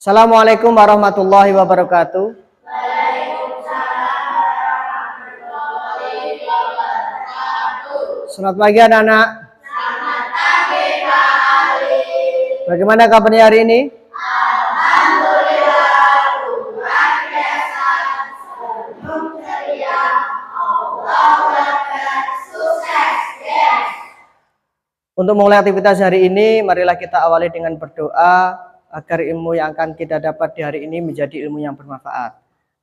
Assalamualaikum warahmatullahi wabarakatuh. Selamat pagi anak-anak. Selamat pagi Pak Ali. Bagaimana kabarnya hari ini? Alhamdulillah luar biasa. Senyum ceria. Allahu Akbar. Sukses. Yes. Untuk memulai aktivitas hari ini, marilah kita awali dengan berdoa agar ilmu yang akan kita dapat di hari ini menjadi ilmu yang bermanfaat.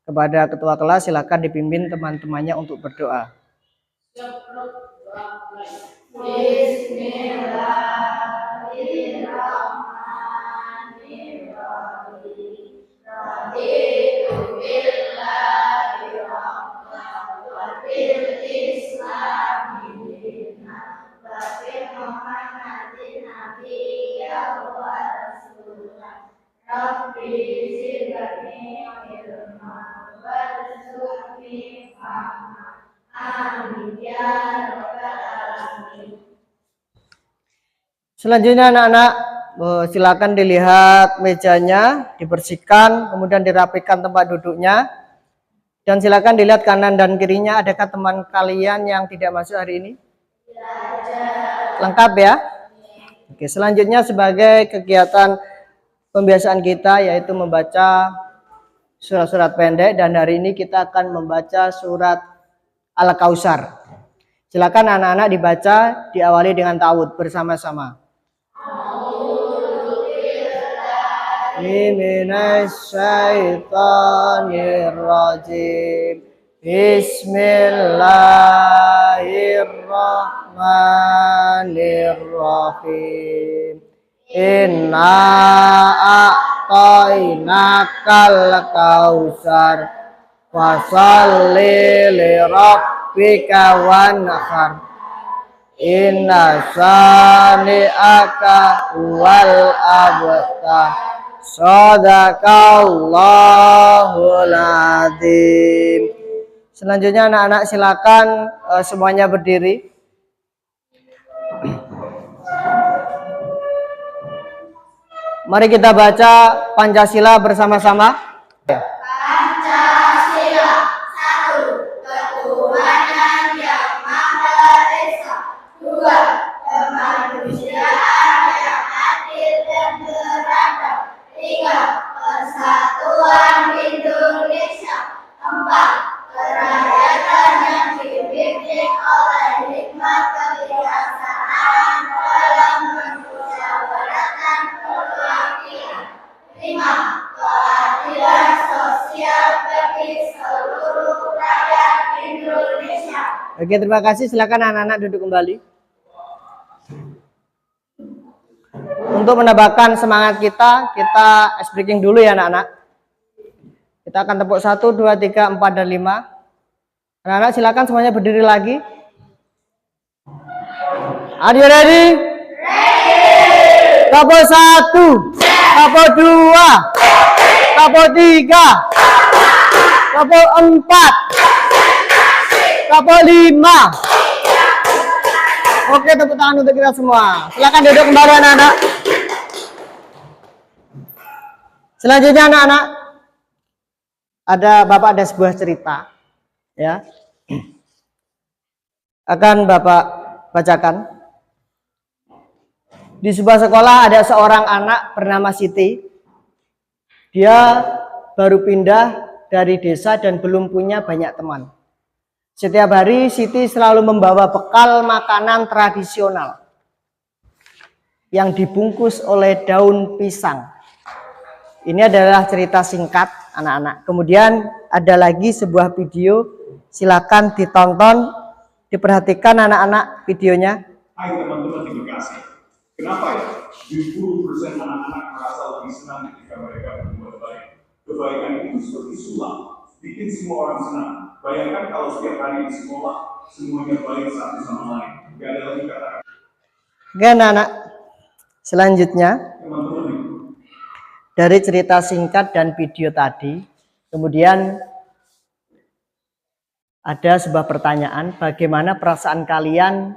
Kepada ketua kelas, silakan dipimpin teman-temannya untuk berdoa. Selanjutnya anak-anak, silakan dilihat mejanya, dibersihkan, kemudian dirapikan tempat duduknya, dan silakan dilihat kanan dan kirinya. Adakah teman kalian yang tidak masuk hari ini? Lengkap ya? Oke, selanjutnya sebagai kegiatan pembiasaan kita yaitu membaca surat-surat pendek, dan hari ini kita akan membaca surat Al-Kautsar. Silakan anak-anak dibaca, diawali dengan ta'awudz bersama-sama. Minasyaitonirrajim. Bismillahirrahmanirrahim. Inna a'tainakal kautsar fasholli lirabbika wanhar. Inna sani'aka wal abtar. Shadaqallahul adzim. Selanjutnya anak-anak silakan semuanya berdiri. Mari kita baca Pancasila bersama-sama. Pancasila. 1. Ketuhanan yang Maha Esa. 2. Kemanusiaan yang adil dan beradab. 3. Persatuan Indonesia. 4. Kerakyatan yang dipimpin oleh hikmat kebijaksanaan dalam permusyawaratan perwakilan. 5. Keadilan sosial bagi seluruh rakyat Indonesia. Oke, terima kasih. Silakan anak-anak duduk kembali. Untuk menambahkan semangat kita ice breaking dulu ya anak-anak. Kita akan tepuk 1, 2, 3, 4, dan 5. Anak-anak silakan semuanya berdiri lagi. Are you ready? Ready. Tepuk 1, tepuk 2, tepuk 3, tepuk 4, tepuk 5. Oke, tepuk tangan untuk kita semua. Silakan duduk kembali anak-anak. Selanjutnya anak-anak, Bapak ada sebuah cerita, ya. Akan Bapak bacakan. Di sebuah sekolah ada seorang anak bernama Siti. Dia baru pindah dari desa dan belum punya banyak teman. Setiap hari Siti selalu membawa bekal makanan tradisional yang dibungkus oleh daun pisang. Ini adalah cerita singkat anak-anak. Kemudian ada lagi sebuah video, silakan ditonton, diperhatikan anak-anak videonya. Hai teman-teman di Bekasi, kenapa ya 70% anak-anak merasa lebih senang ketika mereka berbuat baik? Kebaikan itu seperti sulap, bikin semua orang senang. Bayangkan kalau setiap hari di sekolah, semuanya baik satu sama lain. Gak ada lagi kata. Oke anak-anak, selanjutnya Teman-teman, dari cerita singkat dan video tadi, kemudian ada sebuah pertanyaan, bagaimana perasaan kalian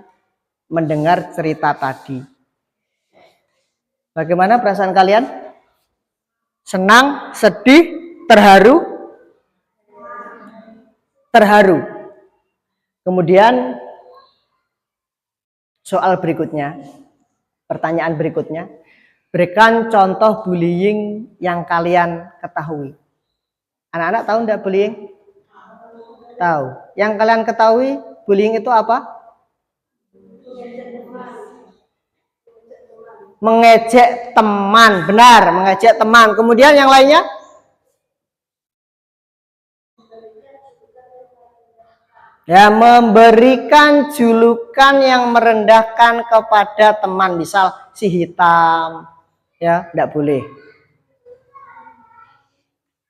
mendengar cerita tadi? Bagaimana perasaan kalian? senang, sedih, terharu, terharu. Kemudian soal berikutnya, pertanyaan berikutnya, berikan contoh bullying yang kalian ketahui. Anak-anak tahu enggak bullying? Tahu. Yang kalian ketahui bullying itu apa? Mengejek teman, benar, mengejek teman. Kemudian yang lainnya? Ya, memberikan julukan yang merendahkan kepada teman, misal si hitam, ya, tidak boleh.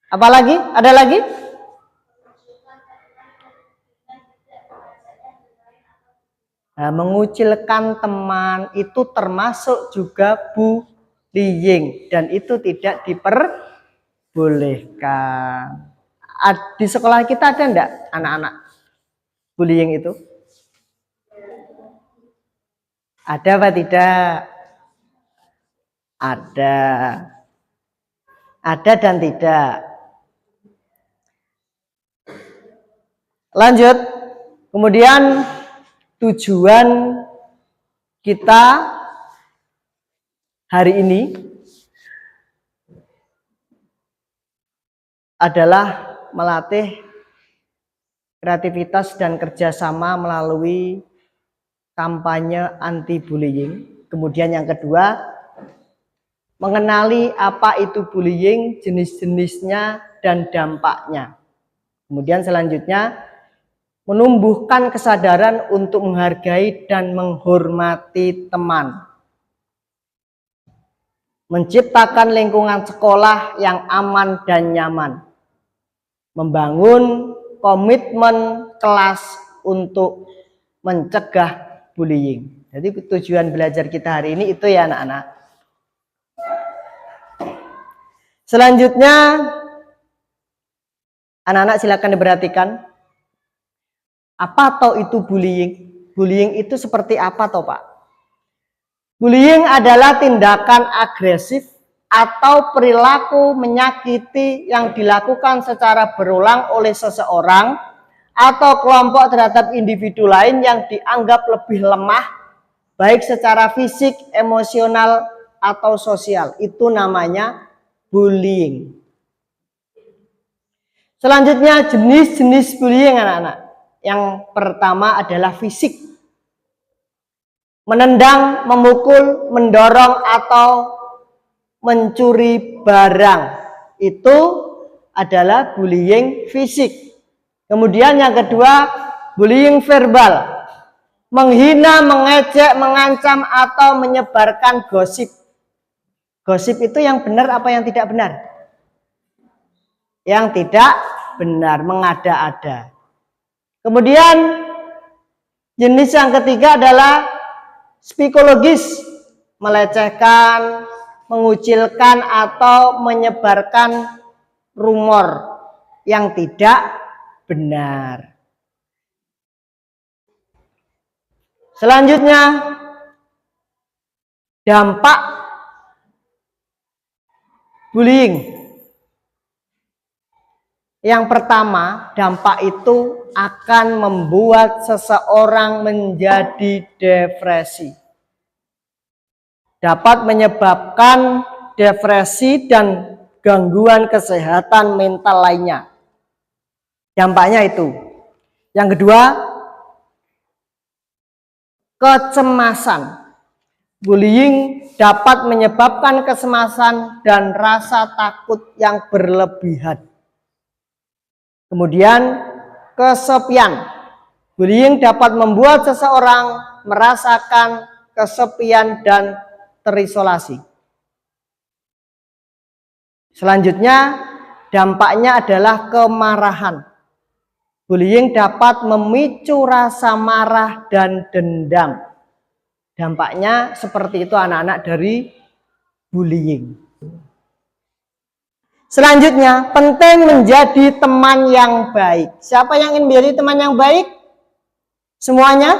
Apalagi? Ada lagi? Nah, mengucilkan teman itu termasuk juga bullying dan itu tidak diperbolehkan. Di sekolah kita ada enggak anak-anak bullying itu? Ada apa tidak? Ada. Ada dan tidak. Lanjut. Kemudian tujuan kita hari ini adalah melatih kreativitas dan kerjasama melalui kampanye anti-bullying. Kemudian yang kedua, mengenali apa itu bullying, jenis-jenisnya, dan dampaknya. Kemudian selanjutnya, menumbuhkan kesadaran untuk menghargai dan menghormati teman. Menciptakan lingkungan sekolah yang aman dan nyaman. Membangun komitmen kelas untuk mencegah bullying. Jadi tujuan belajar kita hari ini itu ya anak-anak. Selanjutnya, anak-anak silakan diperhatikan. Apa toh itu bullying? Bullying itu seperti apa toh Pak? Bullying adalah tindakan agresif atau perilaku menyakiti yang dilakukan secara berulang oleh seseorang atau kelompok terhadap individu lain yang dianggap lebih lemah, baik secara fisik, emosional, atau sosial. Itu namanya bullying. Selanjutnya jenis-jenis bullying anak-anak. Yang pertama adalah fisik. Menendang, memukul, mendorong, atau mencuri barang. Itu adalah bullying fisik. Kemudian yang kedua, bullying verbal. Menghina, mengejek, mengancam, atau menyebarkan gosip. Gosip itu yang benar apa yang tidak benar? Yang tidak benar, mengada-ada. Kemudian jenis yang ketiga adalah psikologis, melecehkan, mengucilkan atau menyebarkan rumor yang tidak benar. Selanjutnya, dampak bullying. Yang pertama, dampak itu akan membuat seseorang menjadi depresi. Dapat menyebabkan depresi dan gangguan kesehatan mental lainnya. Dampaknya itu. Yang kedua, kecemasan. Bullying dapat menyebabkan kecemasan dan rasa takut yang berlebihan. Kemudian kesepian. Bullying dapat membuat seseorang merasakan kesepian dan terisolasi. Selanjutnya, dampaknya adalah kemarahan. Bullying dapat memicu rasa marah dan dendam. Dampaknya seperti itu anak-anak dari bullying. Selanjutnya, penting menjadi teman yang baik. Siapa yang ingin menjadi teman yang baik? Semuanya?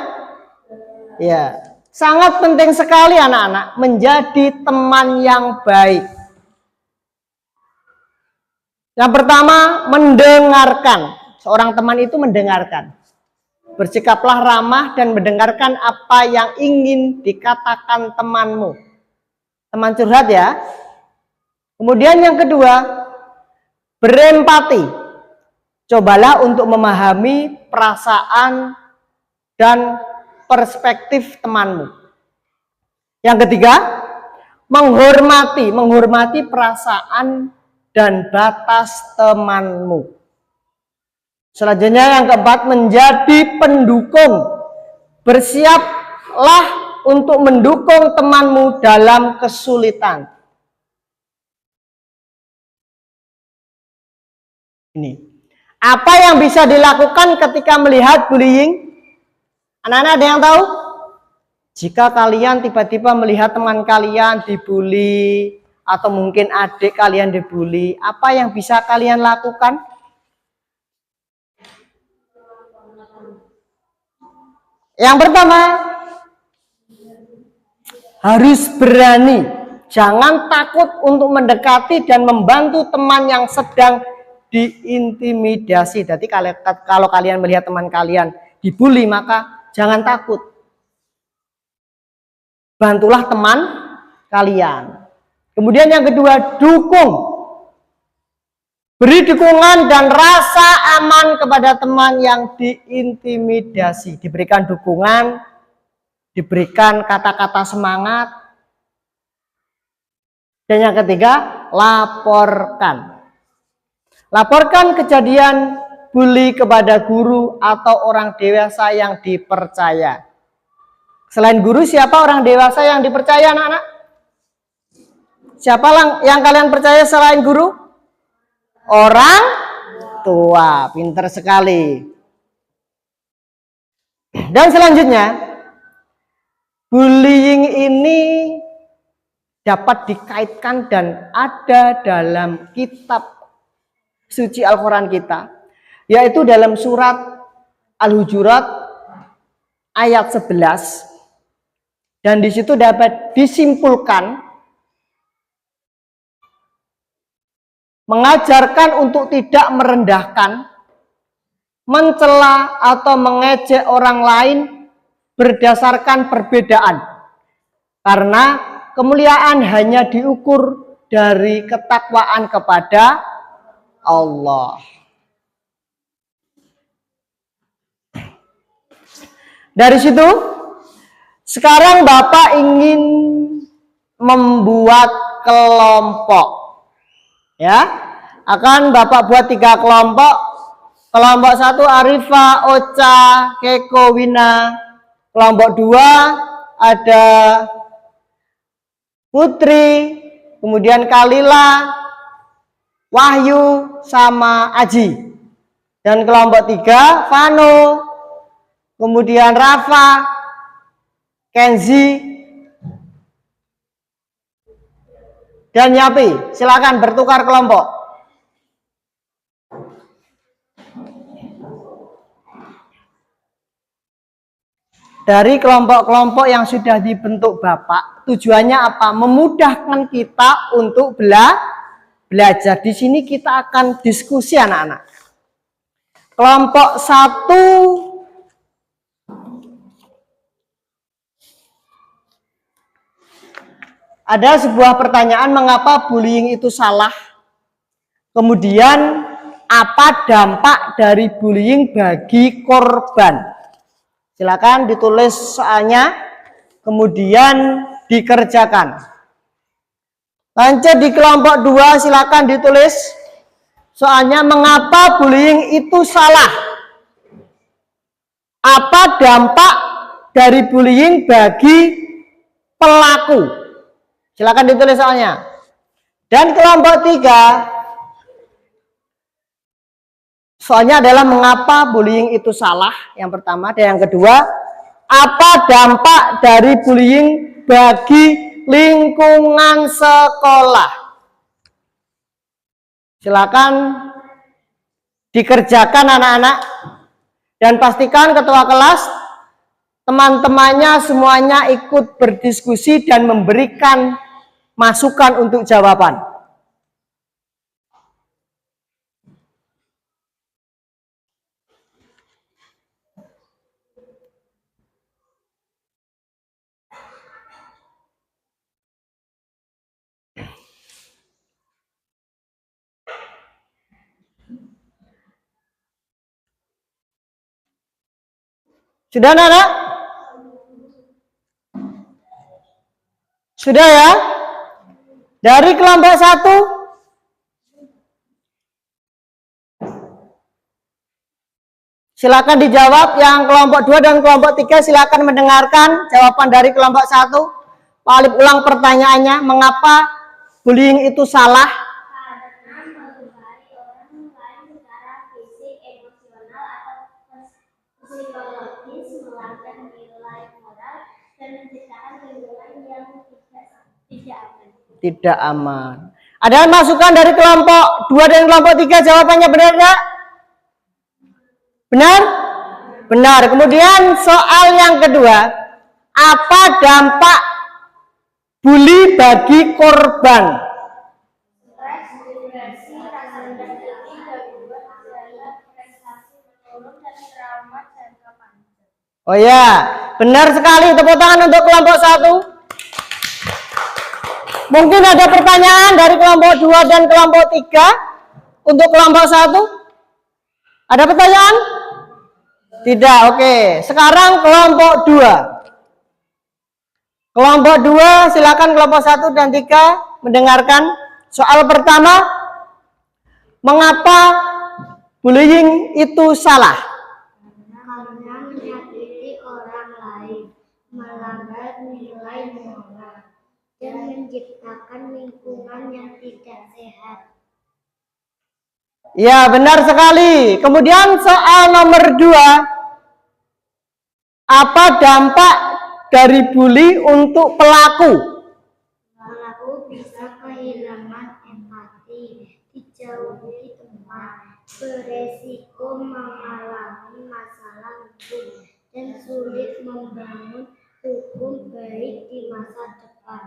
Ya, sangat penting sekali anak-anak menjadi teman yang baik. Yang pertama, mendengarkan. Seorang teman itu mendengarkan. Bersikaplah ramah dan mendengarkan apa yang ingin dikatakan temanmu. Teman curhat ya. Kemudian yang kedua, berempati. Cobalah untuk memahami perasaan dan perspektif temanmu. Yang ketiga, menghormati perasaan dan batas temanmu. Selanjutnya yang keempat, menjadi pendukung. Bersiaplah untuk mendukung temanmu dalam kesulitan. Ini. Apa yang bisa dilakukan ketika melihat bullying? Anak-anak ada yang tahu? Jika kalian tiba-tiba melihat teman kalian dibully, atau mungkin adik kalian dibully, apa yang bisa kalian lakukan? Yang pertama, harus berani. Jangan takut untuk mendekati dan membantu teman yang sedang diintimidasi. Jadi kalau kalian melihat teman kalian dibully, maka jangan takut. Bantulah teman kalian. Kemudian yang kedua, dukung. Beri dukungan dan rasa aman kepada teman yang diintimidasi. Diberikan dukungan, diberikan kata-kata semangat. Dan yang ketiga, laporkan. Laporkan kejadian bully kepada guru atau orang dewasa yang dipercaya. Selain guru, siapa orang dewasa yang dipercaya, anak-anak? Siapa yang kalian percaya selain guru? Orang tua. Pinter sekali. Dan selanjutnya, bullying ini dapat dikaitkan dan ada dalam kitab suci Al-Quran kita, yaitu dalam surat Al-Hujurat ayat 11. Dan di situ dapat disimpulkan mengajarkan untuk tidak merendahkan, mencela atau mengejek orang lain berdasarkan perbedaan. Karena kemuliaan hanya diukur dari ketakwaan kepada Allah. Dari situ, sekarang Bapak ingin membuat kelompok. Ya, akan Bapak buat 3 kelompok. Kelompok 1 Arifa, Ocha, Keko, Wina. Kelompok 2 ada Putri, kemudian Kalila, Wahyu, sama Aji. Dan kelompok 3 Vano, kemudian Rafa, Kenzi, dan Yapi. Silakan bertukar kelompok. Dari kelompok-kelompok yang sudah dibentuk Bapak, tujuannya apa? Memudahkan kita untuk belajar. Di sini kita akan diskusi, anak-anak. Kelompok 1 ada sebuah pertanyaan, mengapa bullying itu salah? Kemudian, apa dampak dari bullying bagi korban? Silakan ditulis soalnya, kemudian dikerjakan. Lanjut di kelompok 2, silakan ditulis soalnya, mengapa bullying itu salah? Apa dampak dari bullying bagi pelaku? Silakan ditulis soalnya. Dan kelompok 3, soalnya adalah mengapa bullying itu salah, yang pertama. Dan yang kedua, apa dampak dari bullying bagi lingkungan sekolah? Silakan dikerjakan, anak-anak. Dan pastikan ketua kelas, teman-temannya semuanya ikut berdiskusi dan memberikan masukan untuk jawaban. Sudah anak? Sudah ya? Dari kelompok 1 silakan dijawab. Yang kelompok 2 dan kelompok 3 silakan mendengarkan jawaban dari kelompok 1. Pak Alif ulang pertanyaannya, mengapa bullying itu salah? Karena melukai orang lain secara fisik, emosional, atau psikologis, melanggar nilai moral, dan menciptakan lingkungan yang tidak aman. Tidak aman. Ada masukan dari kelompok 2 dan kelompok 3, jawabannya benar enggak? Benar? Benar. Kemudian soal yang kedua, apa dampak bully bagi korban? Stres, depresi, rasa rendah diri, gangguan dalam prestasi menurun, dan trauma jangka panjang. Oh ya, benar sekali. Tepuk tangan untuk kelompok 1. Mungkin ada pertanyaan dari kelompok 2 dan kelompok 3 untuk kelompok 1? Ada pertanyaan? Tidak, oke. Sekarang kelompok 2. Kelompok 2, silakan kelompok 1 dan 3 mendengarkan. Soal pertama, mengapa bullying itu salah? Karena menyakiti orang lain, melanggar nilai moral, dan menciptakan lingkungan yang tidak sehat. Ya, benar sekali. Kemudian soal nomor 2, apa dampak dari bully untuk pelaku? Pelaku bisa kehilangan empati, dijauhi teman, beresiko mengalami masalah hukum, dan sulit membangun hukum baik di masa depan.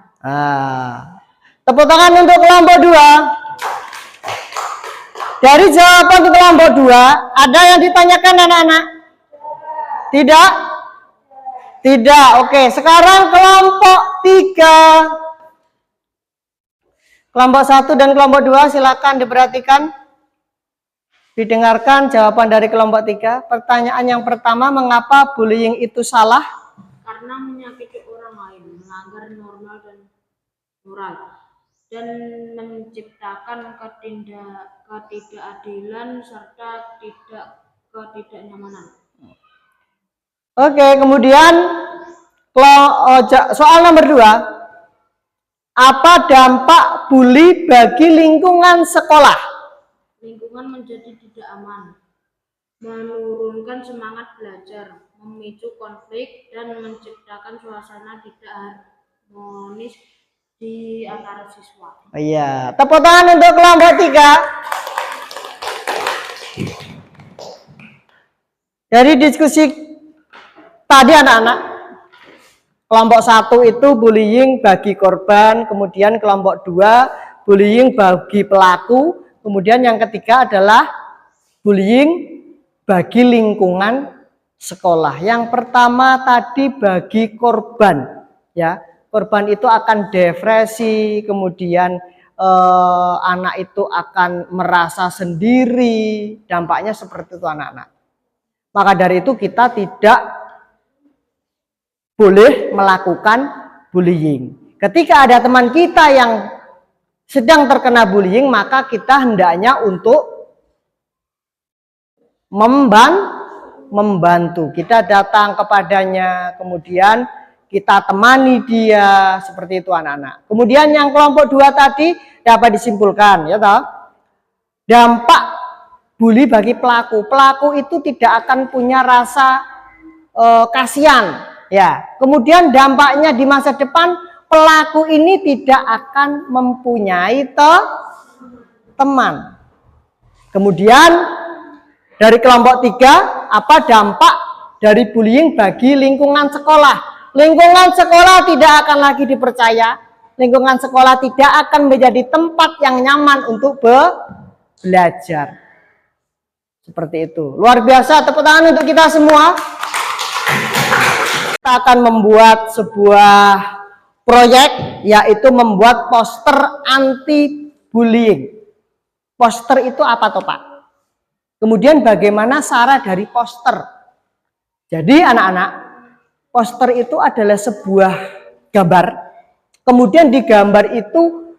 Tepuk tangan untuk kelompok 2. Dari jawaban kelompok 2, ada yang ditanyakan anak-anak? Tidak? Tidak. Oke, sekarang kelompok 3. Kelompok 1 dan kelompok 2 silakan diperhatikan. Didengarkan jawaban dari kelompok 3. Pertanyaan yang pertama, mengapa bullying itu salah? Karena menyakiti orang lain, melanggar normal dan moral, dan menciptakan ketidakadilan serta ketidaknyamanan. Oke, kemudian soal nomor 2, apa dampak bully bagi lingkungan sekolah? Lingkungan menjadi tidak aman, menurunkan semangat belajar, memicu konflik, dan menciptakan suasana tidak harmonis di antara siswa. Iya, tepuk tangan untuk kelompok 3. Dari diskusi tadi anak-anak, kelompok 1 itu bullying bagi korban, kemudian kelompok 2 bullying bagi pelaku, kemudian yang ketiga adalah bullying bagi lingkungan sekolah. Yang pertama tadi bagi korban, ya. Korban itu akan depresi, kemudian anak itu akan merasa sendiri, dampaknya seperti itu anak-anak. Maka dari itu kita tidak boleh melakukan bullying. Ketika ada teman kita yang sedang terkena bullying, maka kita hendaknya untuk membantu. Kita datang kepadanya, kemudian kita temani dia, seperti itu anak-anak. Kemudian yang kelompok 2 tadi dapat disimpulkan, ya toh. Dampak bully bagi pelaku. Pelaku itu tidak akan punya rasa kasihan, ya. Kemudian dampaknya di masa depan, pelaku ini tidak akan mempunyai teman. Kemudian dari kelompok 3, apa dampak dari bullying bagi lingkungan sekolah? Lingkungan sekolah tidak akan lagi dipercaya. Lingkungan sekolah tidak akan menjadi tempat yang nyaman untuk belajar. Seperti itu. Luar biasa, tepuk tangan untuk kita semua. Kita akan membuat sebuah proyek, yaitu membuat poster anti bullying. Poster itu apa toh Pak? Kemudian bagaimana cara dari poster? Jadi anak-anak, poster itu adalah sebuah gambar. Kemudian di gambar itu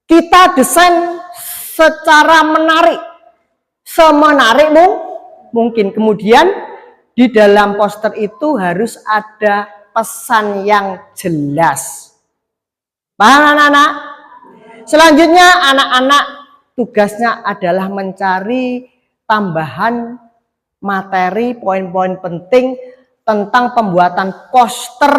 kita desain secara menarik, semenarik mungkin. Kemudian di dalam poster itu harus ada pesan yang jelas. Paham anak-anak? Selanjutnya anak-anak tugasnya adalah mencari tambahan materi, poin-poin penting tentang pembuatan poster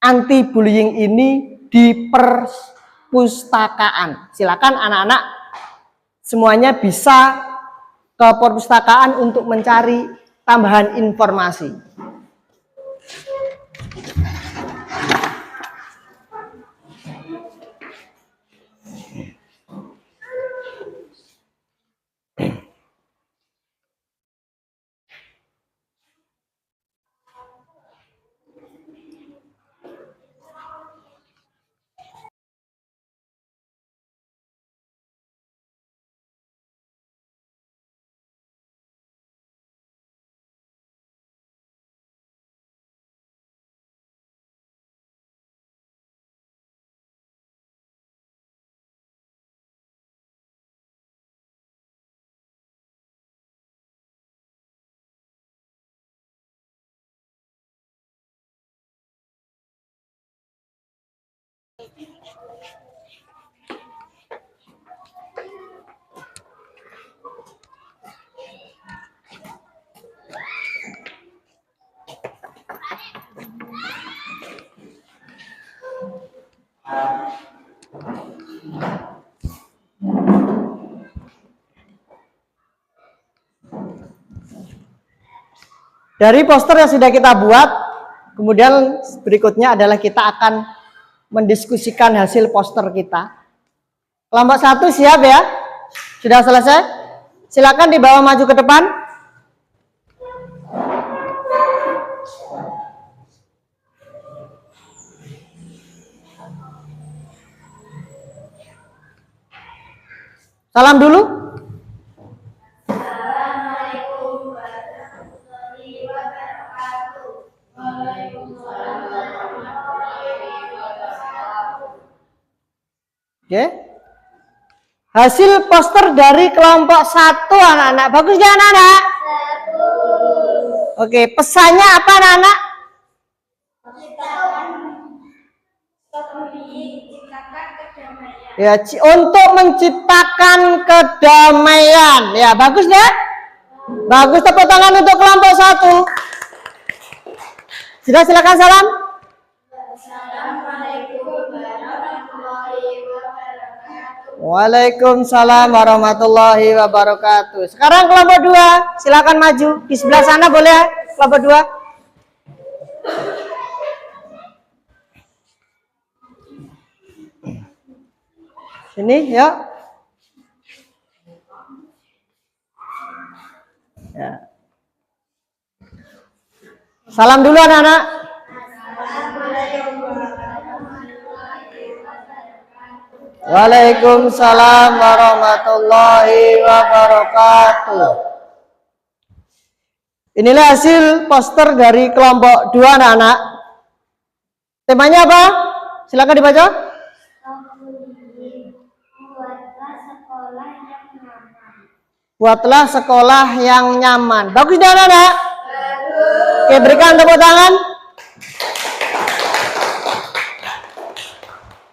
anti bullying ini di perpustakaan. Silakan anak-anak semuanya bisa ke perpustakaan untuk mencari tambahan informasi. Dari poster yang sudah kita buat, kemudian berikutnya adalah kita akan mendiskusikan hasil poster kita. Kelompok 1 siap ya? Sudah selesai? Silakan dibawa maju ke depan. Salam dulu. Oke. Hasil poster dari kelompok 1 anak-anak. Bagus ya anak-anak? Oke, pesannya apa anak-anak? Ya, untuk menciptakan kedamaian. Ya, bagus ya? Bagus, tepuk tangan untuk kelompok 1. Sudah, silakan salam. Waalaikumsalam warahmatullahi wabarakatuh. Sekarang kelompok 2, silakan maju. Di sebelah sana boleh ya, kelompok 2. Sini, yuk. Ya. Salam dulu anak-anak. Waalaikumsalam warahmatullahi wabarakatuh. Inilah hasil poster dari kelompok 2 anak-anak. Temanya apa? Silakan dibaca. Buatlah sekolah yang nyaman. Bagus dah anak-anak? Oke, berikan tepuk tangan.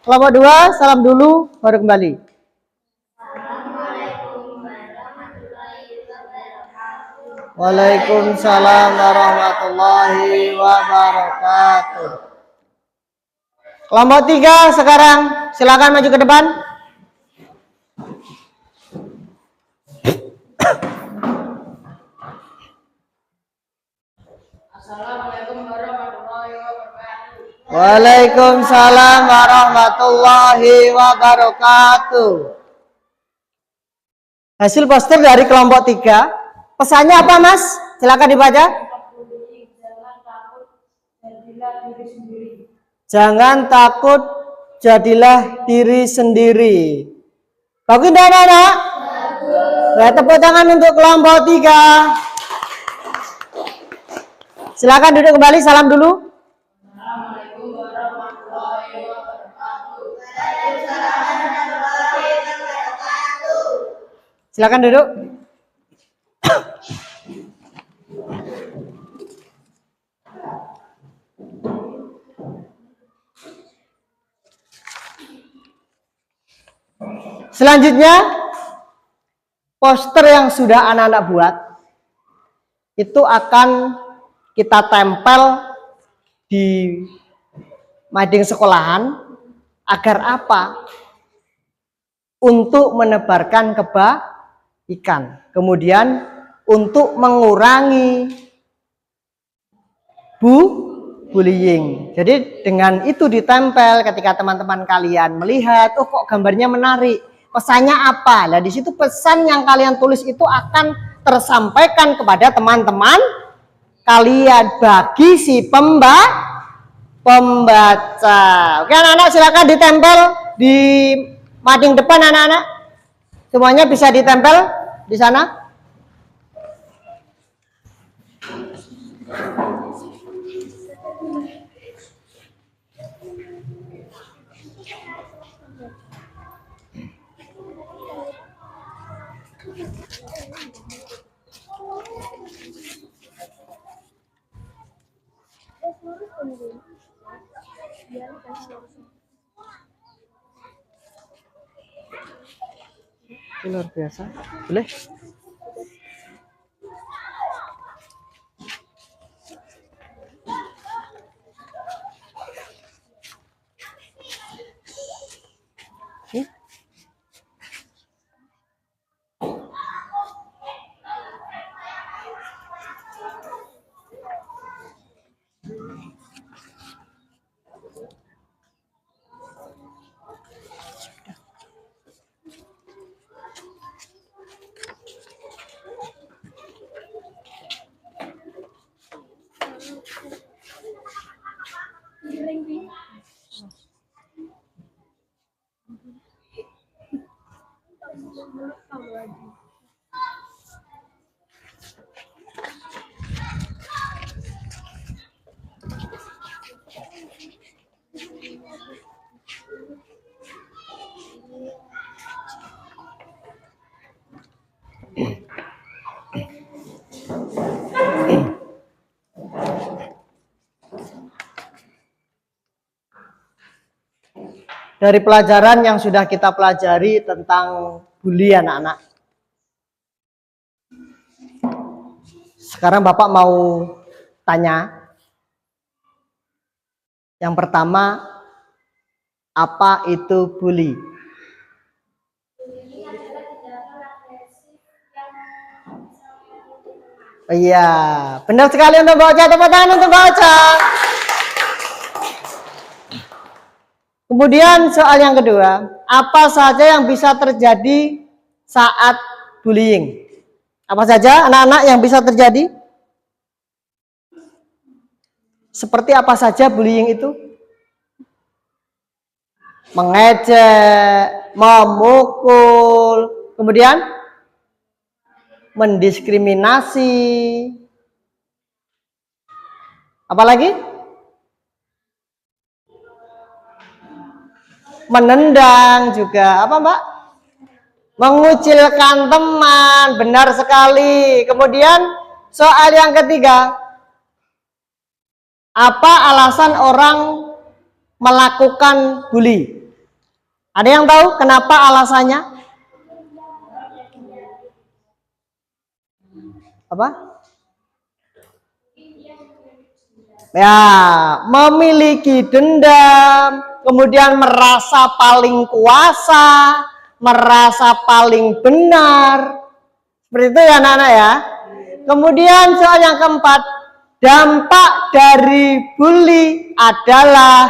Kelompok 2, salam dulu, baru kembali. Waalaikumsalam warahmatullahi wabarakatuh. Kelompok 3 sekarang, silakan maju ke depan. Assalamualaikum warahmatullahi wabarakatuh. Waalaikumsalam warahmatullahi wabarakatuh. Hasil poster dari kelompok 3. Pesannya apa, Mas? Silakan dibaca. Jangan takut, jadilah diri sendiri. Bagus dah anak-anak? Ya, tepuk tangan untuk kelompok 3. Silakan duduk kembali, salam dulu. Assalamualaikum warahmatullahi wabarakatuh. Silakan duduk. Selanjutnya, poster yang sudah anak-anak buat itu akan kita tempel di mading sekolahan agar apa? Untuk menebarkan kebaikan. Kemudian untuk mengurangi bullying. Jadi dengan itu ditempel ketika teman-teman kalian melihat, oh kok gambarnya menarik. Pesannya apa? Nah, di situ pesan yang kalian tulis itu akan tersampaikan kepada teman-teman kalian bagi si pembaca. Oke anak-anak, silakan ditempel di mading depan anak-anak. Semuanya bisa ditempel di sana. Luar biasa. Boleh? Dari pelajaran yang sudah kita pelajari tentang bully anak-anak. Sekarang Bapak mau tanya. Yang pertama, apa itu bully? Iya, benar sekali untuk baca. Tepuk tangan untuk baca. Kemudian soal yang kedua, apa saja yang bisa terjadi saat bullying? Apa saja anak-anak yang bisa terjadi? Seperti apa saja bullying itu? Mengejek, memukul, kemudian mendiskriminasi. Apalagi? Menendang juga. Apa, Mbak? Mengucilkan teman. Benar sekali. Kemudian soal yang ketiga. Apa alasan orang melakukan bully? Ada yang tahu kenapa alasannya? Apa? Ya, memiliki dendam, kemudian merasa paling kuasa, merasa paling benar. Seperti itu ya anak-anak ya. Kemudian soal yang keempat, dampak dari bully adalah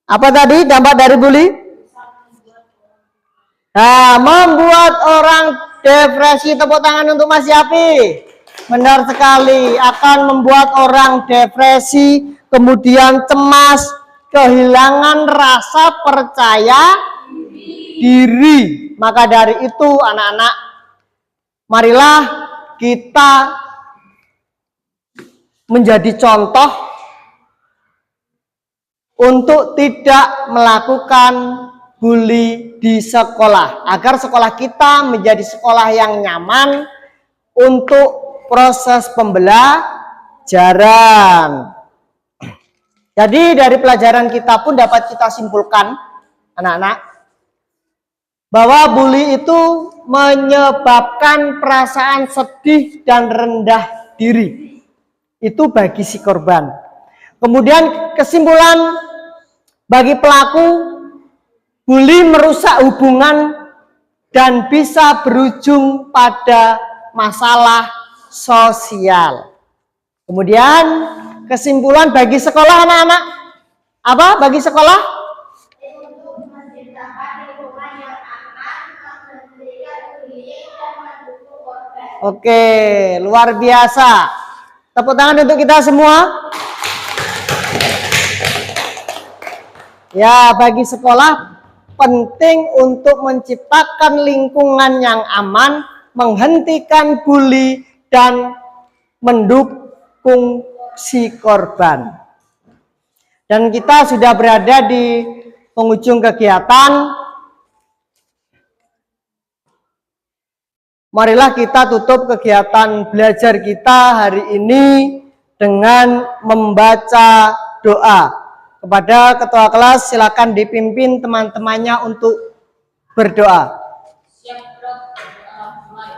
apa tadi dampak dari bully? Nah, membuat orang depresi. Tepuk tangan untuk Mas Yapi. Benar sekali, akan membuat orang depresi, kemudian cemas, kehilangan rasa percaya diri. Maka dari itu anak-anak, marilah kita menjadi contoh untuk tidak melakukan bully di sekolah, agar sekolah kita menjadi sekolah yang nyaman untuk proses pembelajaran. Jadi dari pelajaran kita pun dapat kita simpulkan, anak-anak, bahwa bully itu menyebabkan perasaan sedih dan rendah diri. Itu bagi si korban. Kemudian kesimpulan bagi pelaku, bully merusak hubungan dan bisa berujung pada masalah sosial. Kemudian kesimpulan bagi sekolah, anak-anak, apa bagi sekolah? Untuk menciptakan lingkungan yang aman, menghentikan bullying dan mendukung korban. Oke, luar biasa. Tepuk tangan untuk kita semua. Ya, bagi sekolah penting untuk menciptakan lingkungan yang aman, menghentikan bully dan mendukung si korban. Dan kita sudah berada di penghujung kegiatan. Marilah kita tutup kegiatan belajar kita hari ini dengan membaca doa. Kepada ketua kelas silakan dipimpin teman-temannya untuk berdoa. Siap, Prof. Berdoa mulai.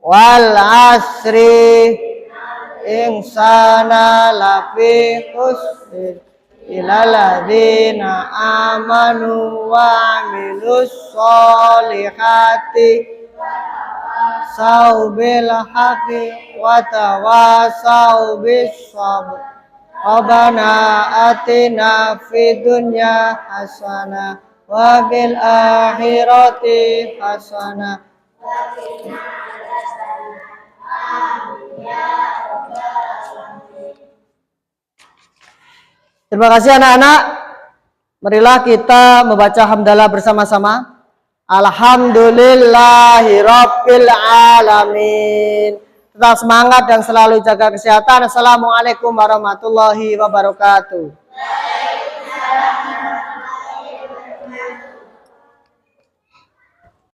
Wal asri insana lafi khusr illa ladzina amanu wa amilus solihati saubil haqi wa tawasau bis sabr. Rabbana atina fid dunya hasanah wa bil akhirati hasanah. Terima kasih anak-anak. Marilah kita membaca hamdalah bersama-sama. Alhamdulillahirabbil alamin. Tetap semangat dan selalu jaga kesehatan. Assalamualaikum warahmatullahi wabarakatuh.